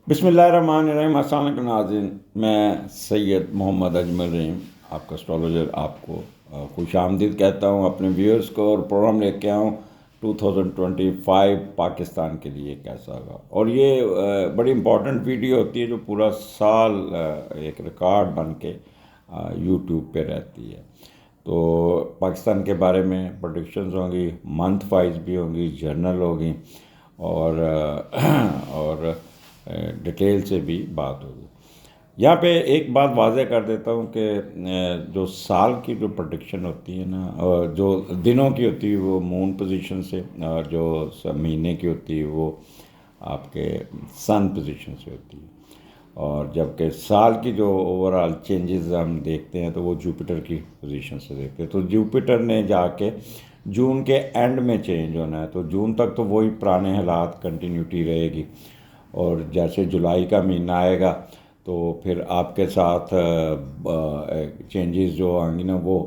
بسم اللہ الرحمن الرحیم۔ السلام علیکم ناظرین، میں سید محمد اجمل رحیم، آپ کا اسٹرالوجر، آپ کو خوش آمدید کہتا ہوں اپنے ویورز کو، اور پروگرام لے کے آؤں 2025 پاکستان کے لیے کیسا ہوگا۔ اور یہ بڑی امپورٹنٹ ویڈیو ہوتی ہے جو پورا سال ایک ریکارڈ بن کے یوٹیوب پہ رہتی ہے۔ تو پاکستان کے بارے میں پروڈکشنز ہوں گی، منتھ وائز بھی ہوں گی، جرنل ہوگی، اور ڈیٹیل سے بھی بات ہوگی۔ یہاں پہ ایک بات واضح کر دیتا ہوں کہ جو سال کی جو پروڈکشن ہوتی ہے نا، اور جو دنوں کی ہوتی ہے وہ مون پوزیشن سے، اور جو مہینے کی ہوتی ہے وہ آپ کے سن پوزیشن سے ہوتی ہے، اور جبکہ سال کی جو اوور آل چینجز ہم دیکھتے ہیں تو وہ جوپیٹر کی پوزیشن سے دیکھتے ہیں۔ تو جوپیٹر نے جا کے جون کے اینڈ میں چینج ہونا ہے، تو جون تک تو وہی پرانے حالات کنٹینیوٹی رہے گی، اور جیسے جولائی کا مہینہ آئے گا تو پھر آپ کے ساتھ چینجز جو آئیں گی نا وہ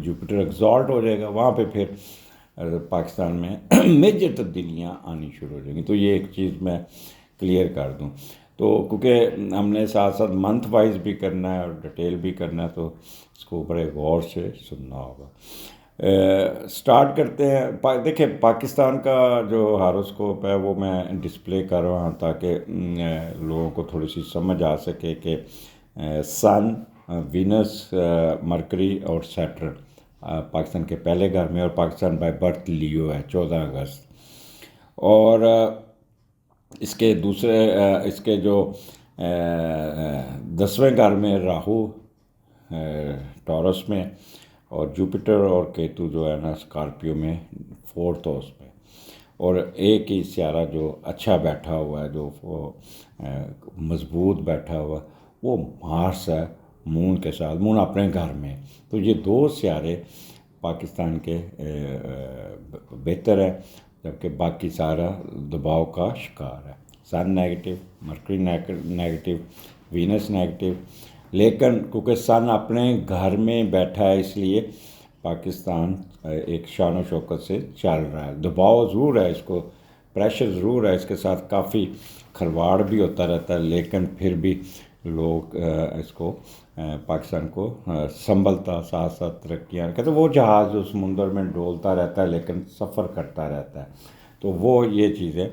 جوپیٹر ایگزالٹ ہو جائے گا، وہاں پہ پھر پاکستان میں میجر تبدیلیاں آنی شروع ہو جائیں گی۔ تو یہ ایک چیز میں کلیئر کر دوں، تو کیونکہ ہم نے ساتھ ساتھ منتھ وائز بھی کرنا ہے اور ڈیٹیل بھی کرنا ہے، تو اس کو بڑے غور سے سننا ہوگا۔ سٹارٹ کرتے ہیں۔ دیکھیں، پاکستان کا جو ہاروسکوپ ہے وہ میں ڈسپلے کر رہا ہوں تاکہ لوگوں کو تھوڑی سی سمجھ آ سکے کہ سن، وینس، مرکری اور سیٹرن پاکستان کے پہلے گھر میں، اور پاکستان بائی برتھ لیو ہے 14 اگست، اور اس کے دوسرے اس کے جو 10ویں گھر میں راہو ٹورس میں، اور جوپیٹر اور کیتو جو ہے نا اسکارپیو میں 4th ہاؤس میں، اور ایک ہی سیارہ جو اچھا بیٹھا ہوا ہے، جو مضبوط بیٹھا ہوا ہے، وہ مارس ہے مون کے ساتھ، مون اپنے گھر میں۔ تو یہ دو سیارے پاکستان کے بہتر ہے، جبکہ باقی سارا دباؤ کا شکار ہے۔ Sun negative, Mercury negative, Venus negative, لیکن کیونکہ سن اپنے گھر میں بیٹھا ہے اس لیے پاکستان ایک شان و شوکت سے چل رہا ہے۔ دباؤ ضرور ہے، اس کو پریشر ضرور ہے، اس کے ساتھ کافی کھلواڑ بھی ہوتا رہتا ہے، لیکن پھر بھی لوگ اس کو پاکستان کو سنبھلتا، ساتھ ساتھ ترقیاں کہتے ہیں، وہ جہاز جو سمندر میں ڈولتا رہتا ہے لیکن سفر کرتا رہتا ہے، تو وہ یہ چیزیں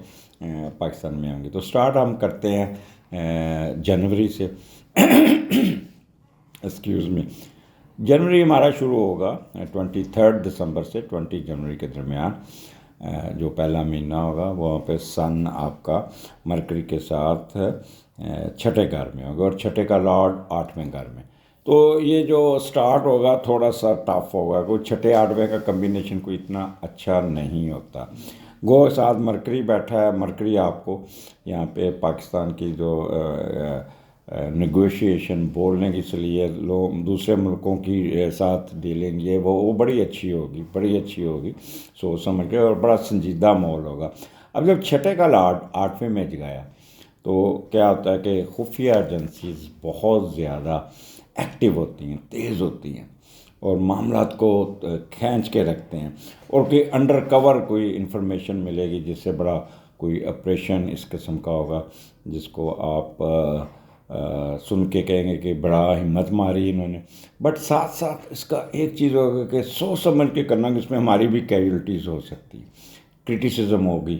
پاکستان میں ہوں گی۔ تو سٹارٹ ہم کرتے ہیں جنوری سے۔ ایکسکیوز می، جنوری ہمارا شروع ہوگا 23 دسمبر سے 20 جنوری کے درمیان۔ جو پہلا مہینہ ہوگا وہاں پہ سن آپ کا مرکری کے ساتھ 6ٹھے گھر میں ہوگا، اور 6ٹھے کا لارڈ 8ویں گھر میں۔ تو یہ جو سٹارٹ ہوگا تھوڑا سا ٹف ہوگا، کوئی 6ٹھے 8ویں کا کمبینیشن کوئی اتنا اچھا نہیں ہوتا۔ گو ساتھ مرکری بیٹھا ہے، مرکری آپ کو یہاں پہ پاکستان کی جو نیگوشیشن، بولنے کی صلاحیت، لوگ دوسرے ملکوں کی ساتھ ڈیلنگ، یہ وہ بڑی اچھی ہوگی، بڑی اچھی ہوگی سوچ سمجھ کے، اور بڑا سنجیدہ ماحول ہوگا۔ اب جب 6ٹھے کا لارڈ 8ویں میں گیا تو کیا ہوتا ہے کہ خفیہ ایجنسیز بہت زیادہ ایکٹیو ہوتی ہیں، تیز ہوتی ہیں، اور معاملات کو کھینچ کے رکھتے ہیں، اور کہ انڈر کور کوئی انفارمیشن ملے گی جس سے بڑا کوئی آپریشن اس قسم کا ہوگا، جس کو آپ سن کے کہیں گے کہ بڑا ہمت ماری انہوں نے، بٹ ساتھ ساتھ اس کا ایک چیز ہوگا کہ سوچ سمجھ کے کرنا، کہ اس میں ہماری بھی کیجولٹیز ہو سکتی، کرٹیسزم ہوگی،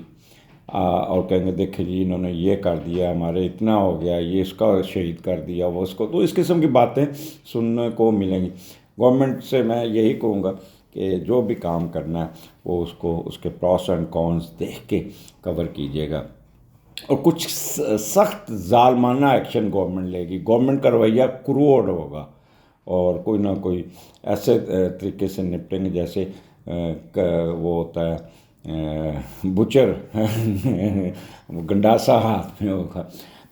اور کہیں گے دیکھیں جی انہوں نے یہ کر دیا، ہمارے اتنا ہو گیا، یہ اس کا شہید کر دیا، وہ اس کو، تو اس قسم کی باتیں سننے کو ملیں گی۔ گورنمنٹ سے میں یہی کہوں گا کہ جو بھی کام کرنا ہے وہ اس کو اس کے پروس اینڈ کونس دیکھ کے کور کیجیے گا، اور کچھ سخت ظالمانہ ایکشن گورنمنٹ لے گی، گورنمنٹ کا رویہ کروڑ ہوگا، اور کوئی نہ کوئی ایسے طریقے سے نپٹیں گے جیسے وہ ہوتا ہے بچر گنڈاسا ہاتھ میں ہوگا،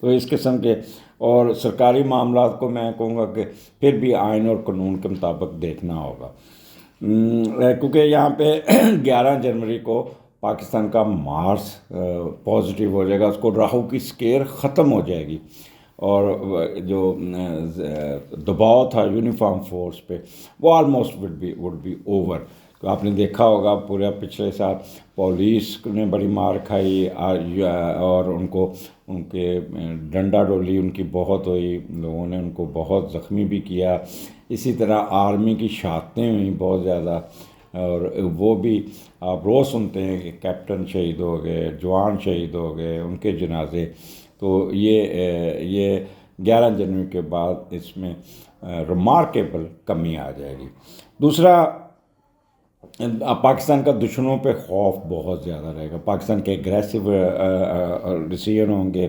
تو اس قسم کے۔ اور سرکاری معاملات کو میں کہوں گا کہ پھر بھی آئین اور قانون کے مطابق دیکھنا ہوگا، کیونکہ یہاں پہ 11 جنوری کو پاکستان کا مارس پازیٹیو ہو جائے گا، اس کو راہو کی سکیر ختم ہو جائے گی، اور جو دباؤ تھا یونیفارم فورس پہ وہ آلموسٹ وڈ بی اوور۔ تو آپ نے دیکھا ہوگا پورا پچھلے سال پولیس نے بڑی مار کھائی، اور ان کے ڈنڈا ڈولی ان کی بہت ہوئی، لوگوں نے ان کو بہت زخمی بھی کیا. اسی طرح آرمی کی شہادتیں ہوئیں بہت زیادہ، اور وہ بھی آپ روز سنتے ہیں کہ کیپٹن شہید ہو گئے، جوان شہید ہو گئے، ان کے جنازے. تو یہ 11 جنوری کے بعد اس میں ریمارکیبل کمی آ جائے گی. دوسرا، پاکستان کا دشمنوں پہ خوف بہت زیادہ رہے گا، پاکستان کے اگریسو ڈیسیژن ہوں گے،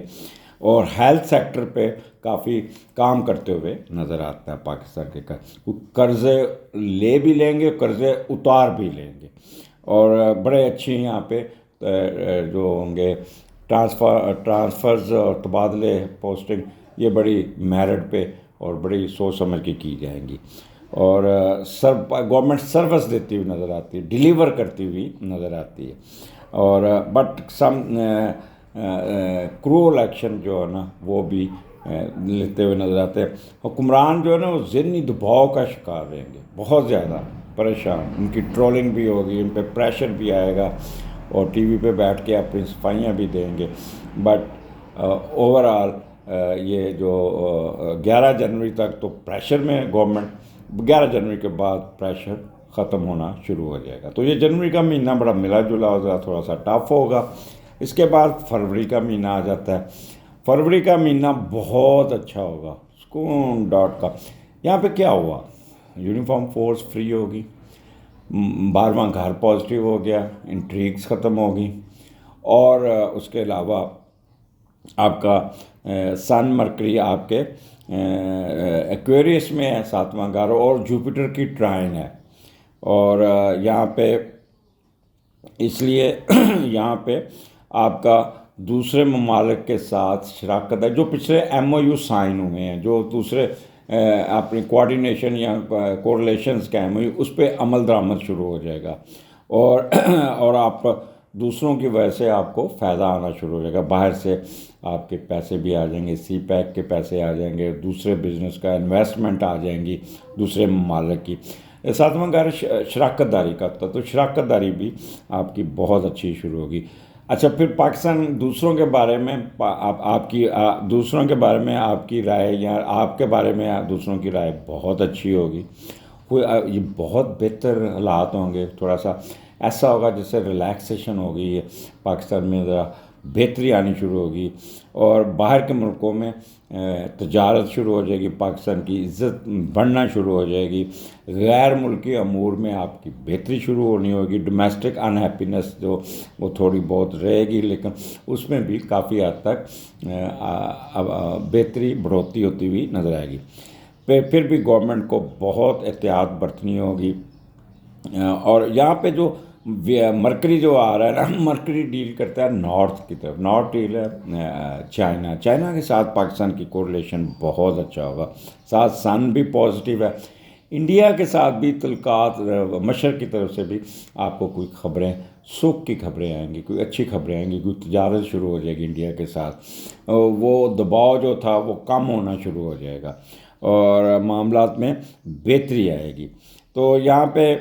اور ہیلتھ سیکٹر پہ کافی کام کرتے ہوئے نظر آتا ہے پاکستان کے. قرضے لے بھی لیں گے، قرضے اتار بھی لیں گے، اور بڑے اچھے یہاں پہ جو ہوں گے ٹرانسفرز اور تبادلے پوسٹنگ، یہ بڑی میرٹ پہ اور بڑی سوچ سمجھ کے کی جائیں گی. اور گورنمنٹ سروس دیتی ہوئی نظر آتی ہے، ڈیلیور کرتی ہوئی نظر آتی ہے. اور بٹ سم کرول ایکشن جو ہے نا وہ بھی لیتے ہوئے نظر آتے ہیں. حکمران جو ہے نا وہ ذہنی دباؤ کا شکار رہیں گے، بہت زیادہ پریشان. ان کی ٹرولنگ بھی ہوگی، ان پہ پریشر بھی آئے گا، اور ٹی وی پہ بیٹھ کے اپنی صفائیاں بھی دیں گے. بٹ اوور آل یہ جو 11 جنوری تک تو پریشر میں گورنمنٹ، 11 جنوری کے بعد پریشر ختم ہونا شروع ہو جائے گا. تو یہ جنوری کا مہینہ بڑا ملا جلا ہوگا، تھوڑا سا ٹف ہوگا. اس کے بعد فروری کا مہینہ آ جاتا ہے. فروری کا مہینہ بہت اچھا ہوگا، سکون ڈاٹ کا. یہاں پہ کیا ہوا؟ یونیفارم فورس فری ہوگی، 12واں گھر پازیٹیو ہو گیا، انٹریگز ختم ہوگی، اور اس کے علاوہ آپ کا سن مرکری آپ کے ایکویریس میں ہے، 7واں گھر، اور جوپیٹر کی ٹرائن ہے. اور یہاں پہ اس لیے یہاں پہ آپ کا دوسرے ممالک کے ساتھ شراکت ہے، جو پچھلے ایم او یو سائن ہوئے ہیں، جو دوسرے اپنی کوآرڈینیشن یا کوریلیشنز کا ایم او یو، اس پہ عمل درآمد شروع ہو جائے گا. اور آپ دوسروں کی وجہ سے آپ کو فائدہ آنا شروع ہو جائے گا. باہر سے آپ کے پیسے بھی آ جائیں گے، سی پیک کے پیسے آ جائیں گے، دوسرے بزنس کا انویسٹمنٹ آ جائیں گی دوسرے ممالک کی. 7واں گھر شراکت داری کا تھا، تو شراکت داری بھی آپ کی بہت اچھی شروع ہوگی. اچھا، پھر پاکستان دوسروں کے بارے میں آپ کی دوسروں کے بارے میں آپ کی رائے، یا آپ کے بارے میں دوسروں کی رائے بہت اچھی ہوگی. یہ بہت بہتر حالات ہوں گے. تھوڑا سا ایسا ہوگا جس سے ریلیکسیشن ہوگی، یہ پاکستان میں ذرا بہتری آنی شروع ہوگی، اور باہر کے ملکوں میں تجارت شروع ہو جائے گی، پاکستان کی عزت بڑھنا شروع ہو جائے گی. غیر ملکی امور میں آپ کی بہتری شروع ہونی ہوگی. ڈومیسٹک ان ہیپینس جو وہ تھوڑی بہت رہے گی، لیکن اس میں بھی کافی حد تک بہتری بڑھوتی ہوتی ہوئی نظر آئے گی. پھر بھی گورنمنٹ کو بہت احتیاط برتنی ہوگی. اور یہاں پہ جو مرکری جو آ رہا ہے نا، مرکری ڈیل کرتا ہے نارتھ کی طرف. نارتھ ڈیل ہے چائنا کے ساتھ. پاکستان کی کوریلیشن بہت اچھا ہوگا، ساتھ سن بھی پازیٹیو ہے. انڈیا کے ساتھ بھی تعلقات، مشرق کی طرف سے بھی آپ کو کوئی خبریں، سکھ کی خبریں آئیں گی، کوئی اچھی خبریں آئیں گی، کوئی تجارت شروع ہو جائے گی انڈیا کے ساتھ. وہ دباؤ جو تھا وہ کم ہونا شروع ہو جائے گا، اور معاملات میں بہتری آئے گی. تو یہاں پہ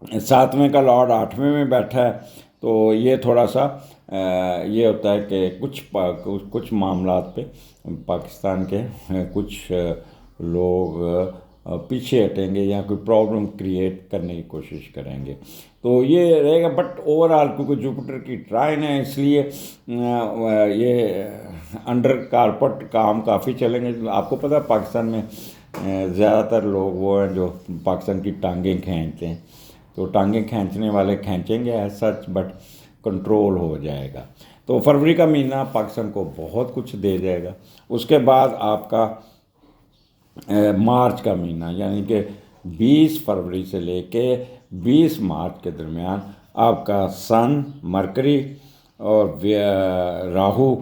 7ویں کا لارڈ 8ویں میں بیٹھا ہے، تو یہ تھوڑا سا یہ ہوتا ہے کہ کچھ معاملات پہ پاکستان کے کچھ لوگ پیچھے ہٹیں گے، یا کوئی پرابلم کریٹ کرنے کی کوشش کریں گے. تو یہ رہے گا. بٹ اوور آل کیونکہ جوپیٹر کی ٹرائن ہے، اس لیے یہ انڈر کارپٹ کام کافی چلیں گے. آپ کو پتہ ہے پاکستان میں زیادہ تر لوگ وہ ہیں جو پاکستان کی ٹانگیں کھینچتے ہیں. تو ٹانگیں کھینچنے والے کھینچیں گے ایز سچ، بٹ کنٹرول ہو جائے گا. تو فروری کا مہینہ پاکستان کو بہت کچھ دے جائے گا. اس کے بعد آپ کا مارچ کا مہینہ، یعنی کہ 20 فروری سے لے کے 20 مارچ کے درمیان آپ کا سن، مرکری اور راہو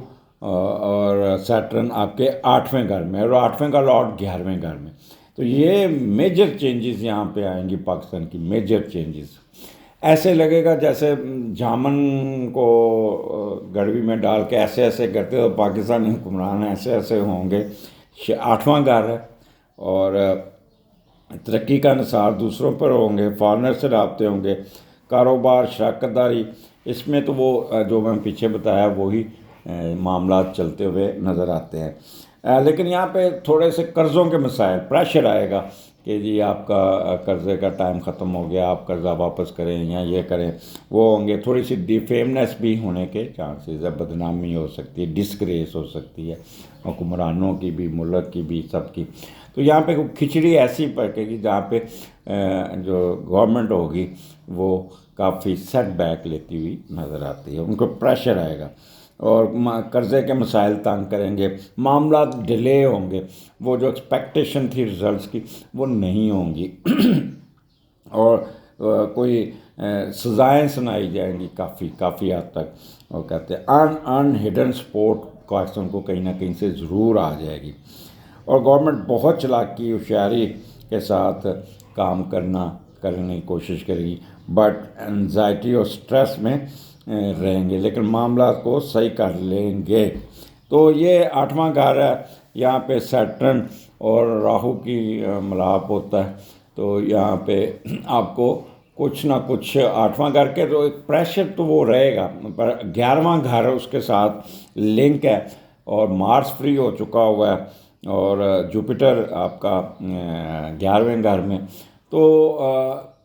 اور سیٹرن آپ کے 8ویں گھر میں، اور 8ویں کا لارڈ 11ویں گھر میں. تو یہ میجر چینجز یہاں پہ آئیں گی پاکستان کی، میجر چینجز. ایسے لگے گا جیسے جامن کو گڑوی میں ڈال کے ایسے ایسے کرتے، تو پاکستانی حکمران ایسے ایسے ہوں گے. 8واں گھر ہے، اور ترقی کا انحصار دوسروں پر ہوں گے، فارنر سے رابطے ہوں گے، کاروبار، شراکت داری، اس میں تو وہ جو میں پیچھے بتایا وہی معاملات چلتے ہوئے نظر آتے ہیں۔ لیکن یہاں پہ تھوڑے سے قرضوں کے مسائل، پریشر آئے گا کہ جی آپ کا قرضے کا ٹائم ختم ہو گیا، آپ قرضہ واپس کریں یا یہ کریں، وہ ہوں گے۔ تھوڑی سی ڈیفیمنس بھی ہونے کے چانسز ہے، بدنامی ہو سکتی ہے، ڈسگریس ہو سکتی ہے حکمرانوں کی بھی، ملک کی بھی، سب کی۔ تو یہاں پہ کھچڑی ایسی پکے گی جہاں پہ جو گورنمنٹ ہوگی وہ کافی سیٹ بیک لیتی ہوئی نظر آتی ہے، ان کو پریشر آئے گا اور قرضے کے مسائل تنگ کریں گے، معاملات ڈیلے ہوں گے، وہ جو ایکسپیکٹیشن تھی ریزلٹس کی وہ نہیں ہوں گی اور کوئی سزائیں سنائی جائیں گی کافی حد تک۔ وہ کہتے ہیں ان ہڈن سپورٹ پاکستان کو کہیں نہ کہیں سے ضرور آ جائے گی، اور گورنمنٹ بہت چلاکی ہوشیاری کے ساتھ کام کرنے کی کوشش کرے گی، بٹ انزائٹی اور سٹریس میں رہیں گے، لیکن معاملات کو صحیح کر لیں گے۔ تو یہ 8واں گھر ہے، یہاں پہ سیٹرن اور راہو کی ملاپ ہوتا ہے، تو یہاں پہ آپ کو کچھ نہ کچھ 8واں گھر کے تو ایک پریشر تو وہ رہے گا، پر 11واں گھر اس کے ساتھ لنک ہے، اور مارس فری ہو چکا ہوا ہے، اور جوپیٹر آپ کا 11ویں گھر میں، تو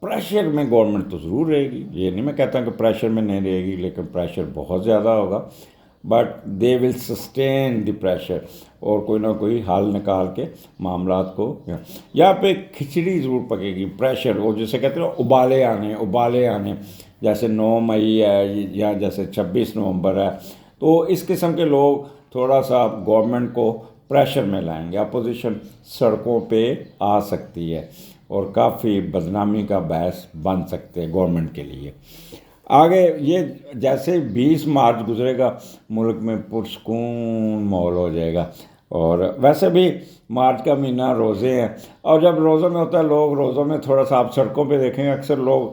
پریشر میں گورنمنٹ تو ضرور رہے گی، یہ نہیں میں کہتا کہ پریشر میں نہیں رہے گی، لیکن پریشر بہت زیادہ ہوگا، but they will sustain the pressure, اور کوئی نہ کوئی حل نکال کے معاملات کو یہاں پہ کھچڑی ضرور پکے گی، پریشر، وہ جسے کہتے ہیں ابالے آنے، جیسے 9 مئی ہے یا جیسے 26 نومبر ہے، تو اس قسم کے لوگ تھوڑا سا گورنمنٹ کو پریشر میں لائیں گے، اپوزیشن سڑکوں پہ آ سکتی ہے اور کافی بدنامی کا باعث بن سکتے ہیں گورنمنٹ کے لیے۔ آگے یہ جیسے 20 مارچ گزرے گا ملک میں پرسکون ماحول ہو جائے گا، اور ویسے بھی مارچ کا مہینہ روزے ہیں، اور جب روزوں میں ہوتا ہے لوگ روزوں میں تھوڑا سا آپ سڑکوں پہ دیکھیں گے اکثر لوگ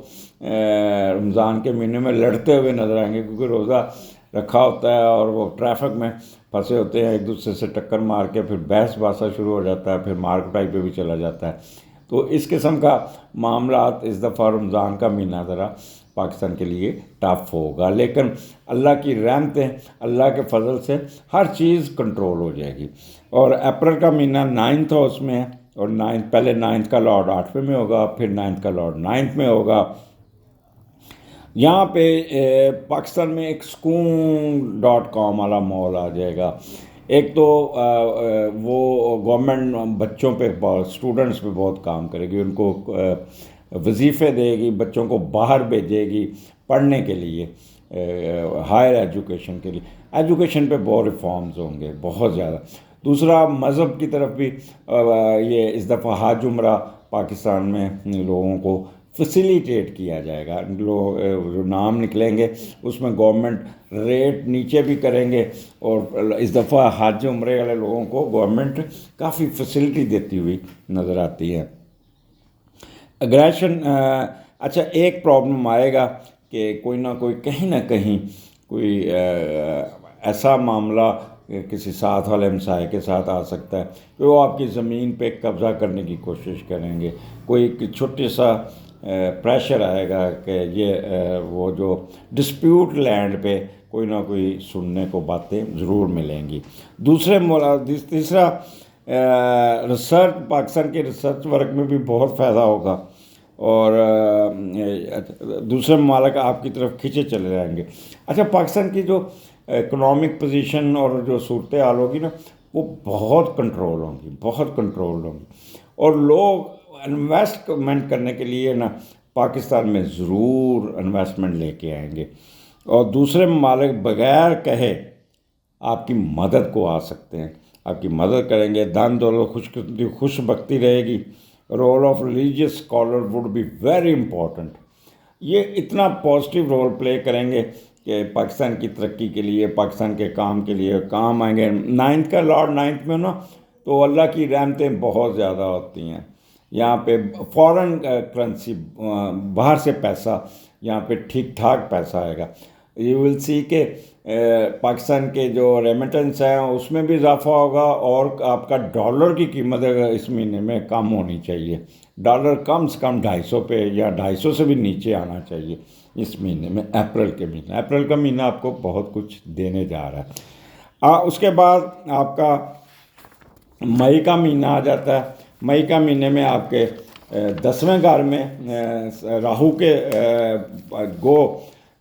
رمضان کے مہینے میں لڑتے ہوئے نظر آئیں گے، کیونکہ روزہ رکھا ہوتا ہے اور وہ ٹریفک میں پھنسے ہوتے ہیں، ایک دوسرے سے ٹکر مار کے پھر بحث باسا شروع ہو جاتا ہے، پھر مار کٹائی پہ بھی چلا جاتا ہے۔ تو اس قسم کا معاملات اس دفعہ رمضان کا مہینہ ذرا پاکستان کے لیے ٹف ہوگا، لیکن اللہ کی رحمتیں، اللہ کے فضل سے ہر چیز کنٹرول ہو جائے گی۔ اور اپریل کا مہینہ 9th ہاؤس میں ہے، اور پہلے 9th کا لارڈ 8ویں میں ہوگا، پھر 9th کا لارڈ 9th میں ہوگا۔ یہاں پہ پاکستان میں ایک سکون.com والا ماحول آ جائے گا۔ ایک تو وہ گورنمنٹ بچوں پہ اسٹوڈنٹس پہ بہت کام کرے گی، ان کو وظیفے دے گی، بچوں کو باہر بھیجے گی پڑھنے کے لیے، ہائر ایجوکیشن کے لیے، ایجوکیشن پہ بہت ریفارمز ہوں گے، بہت زیادہ۔ دوسرا مذہب کی طرف بھی یہ اس دفعہ حج عمرہ پاکستان میں لوگوں کو فیسیلیٹیٹ کیا جائے گا، لوگ جو نام نکلیں گے اس میں گورنمنٹ ریٹ نیچے بھی کریں گے، اور اس دفعہ حج عمرے والے لوگوں کو گورنمنٹ کافی فیسیلٹی دیتی ہوئی نظر آتی ہے۔ اگریشن، اچھا ایک پرابلم آئے گا کہ کوئی نہ کوئی کہیں نہ کہیں کوئی ایسا معاملہ کسی ساتھ والے ہمسائے کے ساتھ آ سکتا ہے کہ وہ آپ کی زمین پہ قبضہ کرنے کی کوشش کریں گے، کوئی چھوٹی سا پریشر آئے گا کہ یہ وہ جو ڈسپیوٹ لینڈ پہ کوئی نہ کوئی سننے کو باتیں ضرور ملیں گی۔ تیسرا ریسرچ، پاکستان کے ریسرچ ورک میں بھی بہت فائدہ ہوگا، اور دوسرے ممالک آپ کی طرف کھینچے چلے جائیں گے۔ اچھا پاکستان کی جو اکنامک پوزیشن اور جو صورتحال ہوگی نا وہ بہت کنٹرول ہوگی، اور لوگ انویسٹمنٹ کرنے کے لیے نا پاکستان میں ضرور انویسٹمنٹ لے کے آئیں گے، اور دوسرے ممالک بغیر کہے آپ کی مدد کو آ سکتے ہیں، آپ کی مدد کریں گے، دن دولت خوش بختی رہے گی۔ Role of religious scholar would be very important, یہ اتنا پازیٹیو رول پلے کریں گے کہ پاکستان کی ترقی کے لیے، پاکستان کے کام کے لیے کام آئیں گے۔ 9th کا لارڈ 9th میں نا تو اللہ کی رحمتیں بہت زیادہ ہوتی ہیں، یہاں پہ فارن کرنسی، باہر سے پیسہ یہاں پہ ٹھیک ٹھاک پیسہ آئے گا، یو ول سی کہ پاکستان کے جو ریمیٹنس ہیں اس میں بھی اضافہ ہوگا، اور آپ کا ڈالر کی قیمت اس مہینے میں کم ہونی چاہیے، ڈالر کم سے کم 250 پہ یا 250 سے بھی نیچے آنا چاہیے اس مہینے میں، اپریل کا مہینہ آپ کو بہت کچھ دینے جا رہا ہے۔ اس کے بعد آپ کا مئی کا مہینہ آ جاتا ہے۔ مئی کا مہینے میں آپ کے 10ویں گھر میں راہو کے گو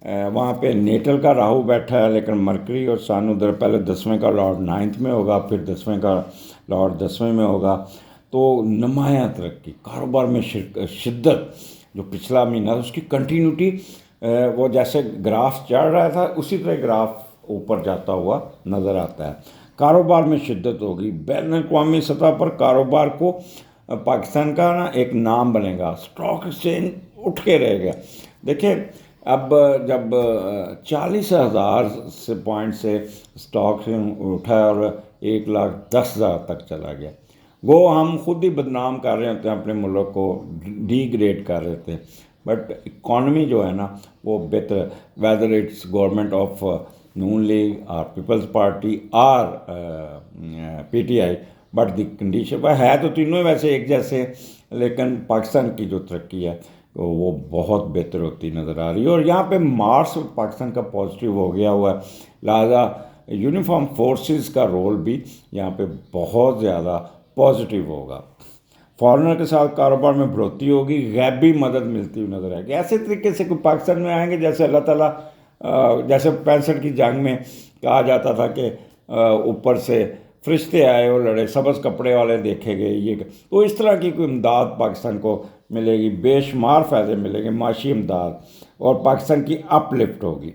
وہاں پہ نیٹل کا راہو بیٹھا ہے، لیکن مرکری اور سن ادھر، پہلے 10ویں کا لارڈ 9 میں ہوگا، پھر 10ویں کا لارڈ 10ویں میں ہوگا، تو نمایاں ترقی، کاروبار میں شدت، جو پچھلا مہینہ اس کی کنٹینیوٹی، وہ جیسے گراف چڑھ رہا تھا اسی طرح گراف اوپر جاتا ہوا نظر آتا ہے۔ کاروبار میں شدت ہوگی، بین الاقوامی سطح پر کاروبار کو پاکستان کا نا ایک نام بنے گا، اسٹاک ایکسچینج اٹھ کے رہے گا۔ دیکھیں اب جب 40,000 سے پوائنٹ سے اسٹاک اٹھا اور 1,10,000 تک چلا گیا، وہ ہم خود ہی بدنام کر رہے ہوتے ہیں اپنے ملک کو، ڈی گریڈ کر رہے تھے، بٹ اکانومی جو ہے نا وہ بہتر، whether it's government of Noon league اور پیپلز پارٹی اور P T I, but the condition ہے تو تینوں ویسے ایک جیسے، لیکن پاکستان کی جو ترقی ہے وہ بہت بہتر ہوتی نظر آ رہی ہے، اور یہاں پہ مارس پاکستان کا پازیٹیو ہو گیا ہوا ہے، لہٰذا یونیفارم فورسز کا رول بھی یہاں پہ بہت زیادہ پازیٹیو ہوگا۔ فارنر کے ساتھ کاروبار میں بڑھوتری ہوگی، غیبی مدد ملتی ہوئی نظر آئے گی، ایسے طریقے سے کوئی پاکستان میں آئیں گے جیسے اللہ تعالیٰ، جیسے 65 کی جنگ میں کہا جاتا تھا کہ اوپر سے فرشتے آئے اور لڑے، سبز کپڑے والے دیکھے گئے، یہ تو اس طرح کی کوئی امداد پاکستان کو ملے گی، بے شمار فائدے ملیں گے، معاشی امداد، اور پاکستان کی اپ لفٹ ہوگی۔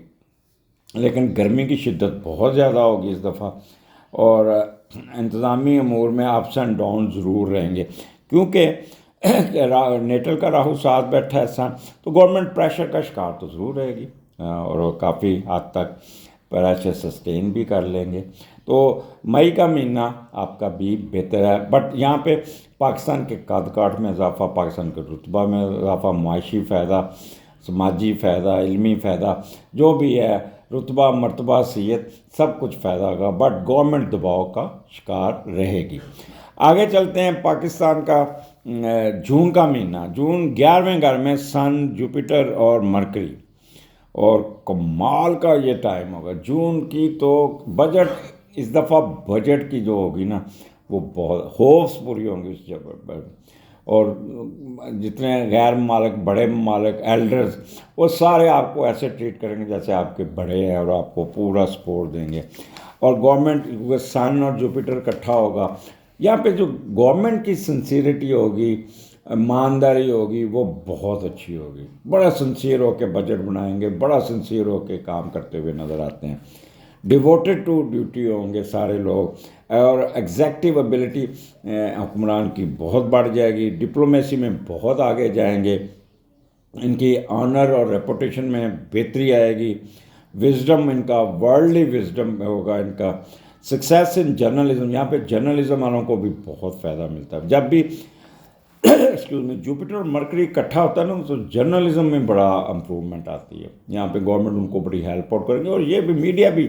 لیکن گرمی کی شدت بہت زیادہ ہوگی اس دفعہ، اور انتظامی امور میں اپس اینڈ ڈاؤن ضرور رہیں گے، کیونکہ نیٹل کا راہو ساتھ بیٹھا ہے سن، تو گورنمنٹ پریشر کا شکار تو ضرور رہے گی، اور وہ کافی حد تک پریشر سسٹین بھی کر لیں گے۔ تو مئی کا مہینہ آپ کا بھی بہتر ہے، بٹ یہاں پہ پاکستان کے قد کاٹ میں اضافہ، پاکستان کے رتبہ میں اضافہ، معاشی فائدہ، سماجی فائدہ، علمی فائدہ، جو بھی ہے، رتبہ، مرتبہ، حیثیت، سب کچھ فائدہ ہوگا، بٹ گورنمنٹ دباؤ کا شکار رہے گی۔ آگے چلتے ہیں، پاکستان کا جون کا مہینہ، جون 11ویں گھر میں سن، جوپیٹر اور مرکری، اور کمال کا یہ ٹائم ہوگا جون کی، تو بجٹ اس دفعہ، بجٹ کی جو ہوگی نا وہ بہت ہوپس پوری ہوں گی اس جگہ پر، اور جتنے غیر ممالک، بڑے ممالک، ایلڈرز، وہ سارے آپ کو ایسے ٹریٹ کریں گے جیسے آپ کے بڑے ہیں، اور آپ کو پورا سپورٹ دیں گے، اور گورنمنٹ، سن اور جوپیٹر اکٹھا ہوگا، یہاں پہ جو گورنمنٹ کی سنسیئرٹی ہوگی، ایمانداری ہوگی، وہ بہت اچھی ہوگی، بڑا سنسیئر ہو کے بجٹ بنائیں گے، بڑا سنسیئر ہو کے کام کرتے ہوئے نظر آتے ہیں، ڈیووٹیڈ ٹو ڈیوٹی ہوں گے سارے لوگ، اور ایگزیکٹو ایبلٹی حکمران کی بہت بڑھ جائے گی، ڈپلومیسی میں بہت آگے جائیں گے، ان کی آنر اور ریپوٹیشن میں بہتری آئے گی، وزڈم ان کا، ورلڈلی وزڈم ہوگا ان کا، سکسیس ان جرنلزم، یہاں پہ جرنلزم والوں کو بھی بہت فائدہ ملتا ہے، جب بھی ایکسکیوز میں جوپیٹر اور مرکری اکٹھا ہوتا ہے نا تو جرنلزم میں بڑا امپرومنٹ آتی ہے، یہاں پہ گورنمنٹ ان کو بڑی ہیلپ آؤٹ کریں گے، اور یہ بھی میڈیا بھی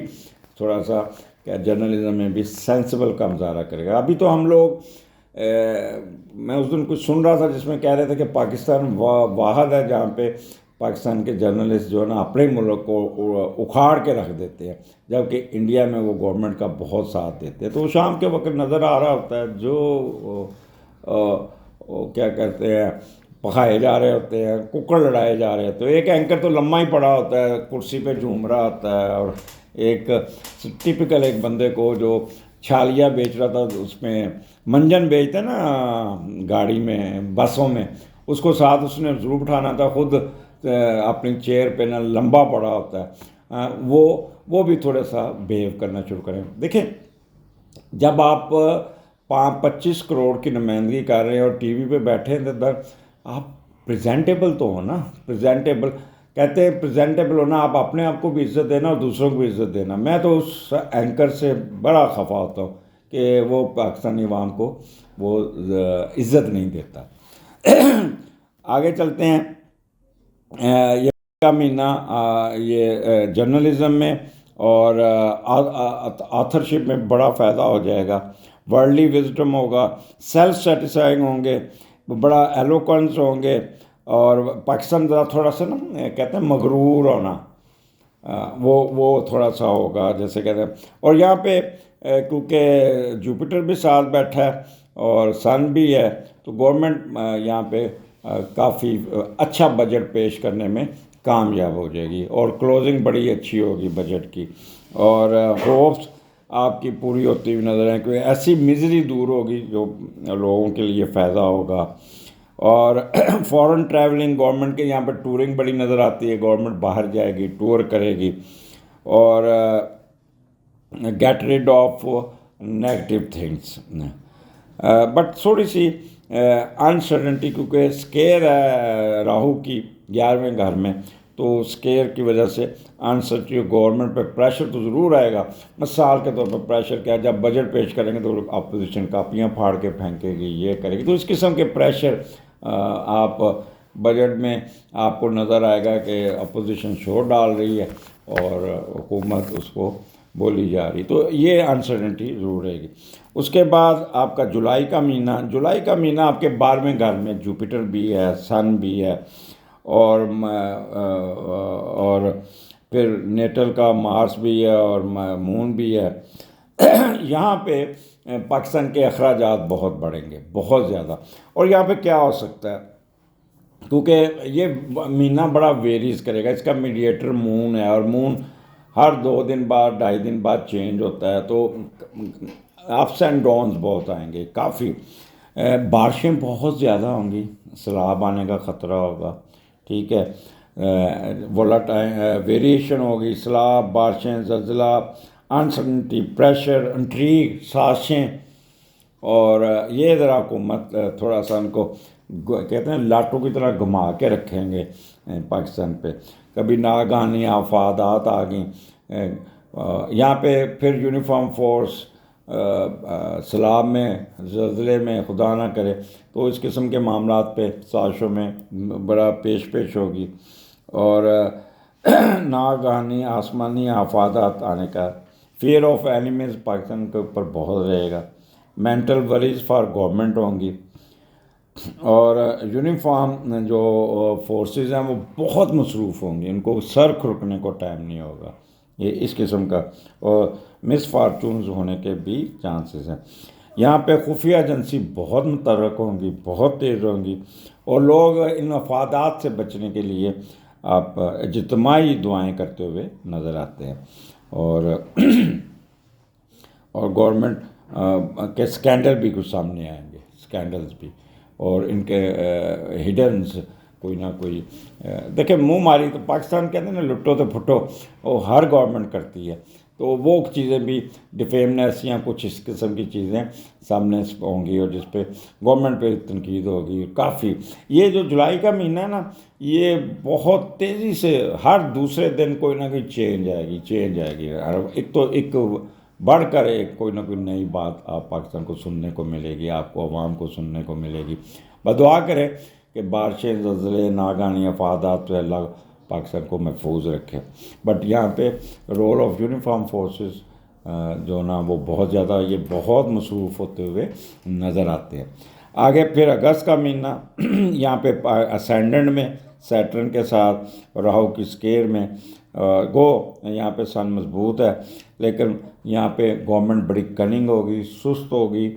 تھوڑا سا کیا جرنلزم میں بھی سینسیبل کا مظاہرہ کرے گا۔ ابھی تو ہم لوگ، میں اس دن کچھ سن رہا تھا جس میں کہہ رہے تھے کہ پاکستان واحد ہے جہاں پہ پاکستان کے جرنلسٹ جو ہے نا اپنے ملک کو اکھاڑ کے رکھ دیتے ہیں، جبکہ انڈیا میں وہ گورنمنٹ کا بہت ساتھ دیتے ہیں، تو شام کے وقت نظر آ رہا ہوتا ہے جو وہ کیا کہتے ہیں، پکائے جا رہے ہوتے ہیں، ککڑ لڑائے جا رہے ہوتے ہیں، ایک اینکر تو لمحہ ہی پڑا ہوتا ہے کرسی پہ جھوم رہا ہوتا ہے، اور ایک ٹپیکل ایک بندے کو جو چھالیہ بیچ رہا تھا، اس میں منجن بیچتے نا گاڑی میں، بسوں میں، اس کو ساتھ اس نے ضرور اٹھانا تھا، خود اپنی چیئر پہ نہ لمبا پڑا ہوتا ہے، وہ بھی تھوڑا سا بیہیو کرنا شروع کریں۔ دیکھیں جب آپ 25 کروڑ کی نمائندگی کر رہے ہیں اور ٹی وی پہ بیٹھے ہیں تو آپ پریزنٹیبل تو ہو نا، پریزنٹیبل کہتے ہیں، پریزنٹیبل ہونا، آپ اپنے آپ کو بھی عزت دینا اور دوسروں کو بھی عزت دینا۔ میں تو اس اینکر سے بڑا خفا ہوتا ہوں کہ وہ پاکستانی عوام کو وہ عزت نہیں دیتا۔ آگے چلتے ہیں، یہ کا مہینہ یہ جرنلزم میں اور آتھرشپ میں بڑا فائدہ ہو جائے گا، ورلڈلی وزڈم ہوگا، سیلف سیٹسفائنگ ہوں گے، بڑا ایلوکوینس ہوں گے، اور پاکستان ذرا تھوڑا سا نا کہتے ہیں مغرور ہونا، وہ تھوڑا سا ہوگا جیسے کہتے ہیں. اور یہاں پہ کیونکہ جوپیٹر بھی ساتھ بیٹھا ہے اور سن بھی ہے، تو گورنمنٹ یہاں پہ کافی اچھا بجٹ پیش کرنے میں کامیاب ہو جائے گی، اور کلوزنگ بڑی اچھی ہوگی بجٹ کی، اور ہوپس آپ کی پوری ہوتی ہوئی نظر آئیں کہ ایسی مزری دور ہوگی جو لوگوں کے لیے فائدہ ہوگا. اور فورن ٹریولنگ گورنمنٹ کے یہاں پہ ٹورنگ بڑی نظر آتی ہے، گورنمنٹ باہر جائے گی، ٹور کرے گی، اور get rid of negative things. But تھوڑی سی انسرٹنٹی، کیونکہ اسکیئر ہے راہو کی 11ویں گھر میں، تو اسکیئر کی وجہ سے انسرٹنٹی، گورنمنٹ پہ پریشر تو ضرور آئے گا. مثال کے طور پر پریشر کیا، جب بجٹ پیش کریں گے تو اپوزیشن کاپیاں پھاڑ کے پھینکے گی، یہ کرے گی، تو اس قسم کے پریشر آپ بجٹ میں آپ کو نظر آئے گا کہ اپوزیشن شور ڈال رہی ہے اور حکومت اس کو بولی جا رہی، تو یہ انسرٹنٹی ضرور رہے گی. اس کے بعد آپ کا جولائی کا مہینہ آپ کے 12ویں گھر میں جوپیٹر بھی ہے، سن بھی ہے، اور پھر نیٹل کا مارس بھی ہے اور مون بھی ہے. یہاں پہ پاکستان کے اخراجات بہت بڑھیں گے، بہت زیادہ. اور یہاں پہ کیا ہو سکتا ہے، کیونکہ یہ مہینہ بڑا ویریز کرے گا، اس کا میڈیٹر مون ہے، اور مون ہر 2 دن بعد 2.5 دن بعد چینج ہوتا ہے، تو اپس اینڈ ڈاؤنز بہت آئیں گے کافی. بارشیں بہت زیادہ ہوں گی، سیلاب آنے کا خطرہ ہوگا، ٹھیک ہے. ویریشن ہوگی، سیلاب، بارشیں، زلزلہ، انسرٹنٹی، پریشر، انٹریگ، سازشیں. اور یہ ذرا حکومت تھوڑا سا ان کو کہتے ہیں لاٹو کی طرح گھما کے رکھیں گے پاکستان پہ. کبھی ناگہانی آفات آ گئیں یہاں پہ، پھر یونیفارم فورس سیلاب میں، زلزلے میں، خدا نہ کرے، تو اس قسم کے معاملات پہ سازشوں میں بڑا پیش ہوگی. اور ناگہانی آسمانی آفات آنے کا فیئر آف اینیمیز پاکستان کے اوپر بہت رہے گا. مینٹل وریز فار گورنمنٹ ہوں گی، اور یونیفارم جو فورسز ہیں وہ بہت مصروف ہوں گی، ان کو سر کھرکنے کو ٹائم نہیں ہوگا، یہ اس قسم کا. اور مس فارچونز ہونے کے بھی چانسز ہیں. یہاں پہ خفیہ ایجنسی بہت متحرک ہوں گی، بہت تیز ہوں گی، اور لوگ ان مفادات سے بچنے کے لیے آپ اجتماعی دعائیں کرتے ہوئے نظر آتے ہیں. اور گورنمنٹ کے اسکینڈل بھی کچھ سامنے آئیں گے، اسکینڈلز بھی، اور ان کے ہڈنز کوئی نہ کوئی. دیکھیں منہ ماری تو پاکستان کہتے ہیں نا، لٹو تو پھٹو، وہ ہر گورنمنٹ کرتی ہے، تو وہ چیزیں بھی ڈیفیمنیس یا کچھ اس قسم کی چیزیں سامنے ہوں گی، اور جس پہ گورنمنٹ پہ تنقید ہوگی کافی. یہ جو جولائی کا مہینہ ہے نا، یہ بہت تیزی سے ہر دوسرے دن کوئی نہ کوئی چینج آئے گی. ایک تو ایک بڑھ کر ایک کوئی نہ کوئی نئی بات آپ پاکستان کو سننے کو ملے گی، آپ کو عوام کو سننے کو ملے گی. دعا کرے کہ بارشیں، زلزلے، ناگہانی آفات تو اللہ پاکستان کو محفوظ رکھے. بٹ یہاں پہ رول آف یونیفارم فورسز جو نا وہ بہت زیادہ، یہ بہت مصروف ہوتے ہوئے نظر آتے ہیں. آگے پھر اگست کا مہینہ یہاں پہ اسینڈنٹ میں سیٹرن کے ساتھ، راہو کی اسکیئر میں، یہاں پہ سن مضبوط ہے، لیکن یہاں پہ گورنمنٹ بڑی کننگ ہوگی، سست ہوگی.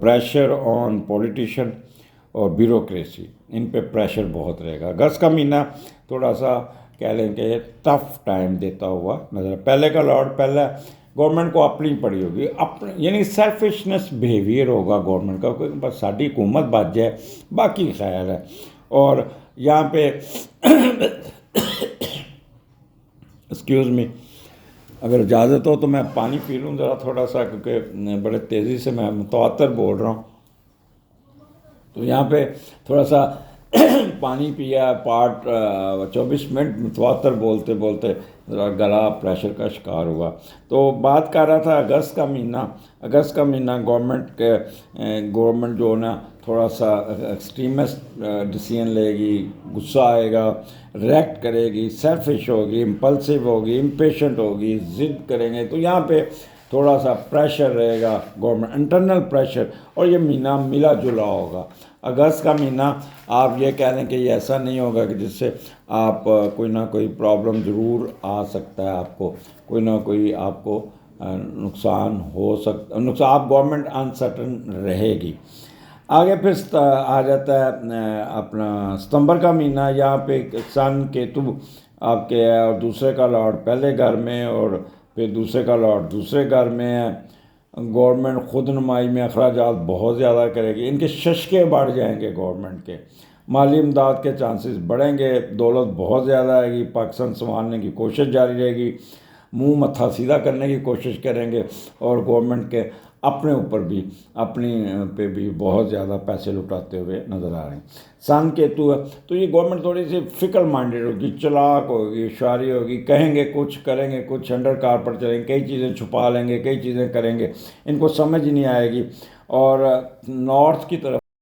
پریشر آن پولیٹیشین اور بیوروکریسی، ان پہ پریشر بہت رہے گا. اگست کا مہینہ تھوڑا سا کہہ لیں کہ ٹف ٹائم دیتا ہوا نظر. پہلے کا لارڈ پہلا گورنمنٹ کو اپنی پڑی ہوگی، یعنی سیلفشنس بیہیویئر ہوگا گورنمنٹ کا، کہ بس ساری حکومت بچ جائے، باقی خیال ہے. اور یہاں پہ ایکسکیوز می، اگر اجازت ہو تو میں پانی پی لوں ذرا تھوڑا سا، کیونکہ بڑے تیزی سے میں متواتر بول رہا ہوں. تو یہاں پہ تھوڑا سا پانی پیا، پارٹ 24 منٹ متواتر بولتے بولتے ذرا گلا پریشر کا شکار ہوا۔ تو بات کر رہا تھا اگست کا مہینہ گورنمنٹ جو نا تھوڑا سا ایکسٹریمسٹ ڈیسیژن لے گی، غصہ آئے گا، ریئیکٹ کرے گی، سیلفش ہوگی، امپلسو ہوگی، امپیشنٹ ہوگی، ضد کریں گے، تو یہاں پہ تھوڑا سا پریشر رہے گا گورنمنٹ، انٹرنل پریشر، اور یہ مہینہ ملا جلا ہوگا۔ اگست کا مہینہ آپ یہ کہہ لیں کہ یہ ایسا نہیں ہوگا کہ جس سے آپ کوئی نہ کوئی پرابلم ضرور آ سکتا ہے، آپ کو کوئی نہ کوئی آپ کو نقصان ہو سکتا، نقصان، آپ گورنمنٹ انسرٹن رہے گی۔ آگے پھر آ جاتا ہے اپنا ستمبر کا مہینہ، یہاں پہ سن کیتو آپ کے ہے، اور دوسرے کا لارڈ پہلے گھر میں، اور پھر دوسرے کا لارڈ دوسرے گھر میں ہے۔ گورنمنٹ خود نمائی میں اخراجات بہت زیادہ کرے گی، ان کے ششکے بڑھ جائیں گے گورنمنٹ کے، مالی امداد کے چانسز بڑھیں گے، دولت بہت زیادہ آئے گی، پاکستان سنبھالنے کی کوشش جاری رہے گی، منہ متھا سیدھا کرنے کی کوشش کریں گے، اور گورنمنٹ کے اپنے اوپر بھی، اپنی پہ بھی بہت زیادہ پیسے لٹاتے ہوئے نظر آ رہے ہیں۔ سن کیتو ہے تو یہ گورنمنٹ تھوڑی سی فکر مائنڈیڈ ہوگی، چلاک ہوگی، شعاری ہوگی، کہیں گے کچھ کریں گے کچھ، انڈر کارپٹ چلیں گے، کئی چیزیں چھپا لیں گے، کئی چیزیں کریں گے، ان کو سمجھ نہیں آئے گی۔ اور نارتھ کی طرف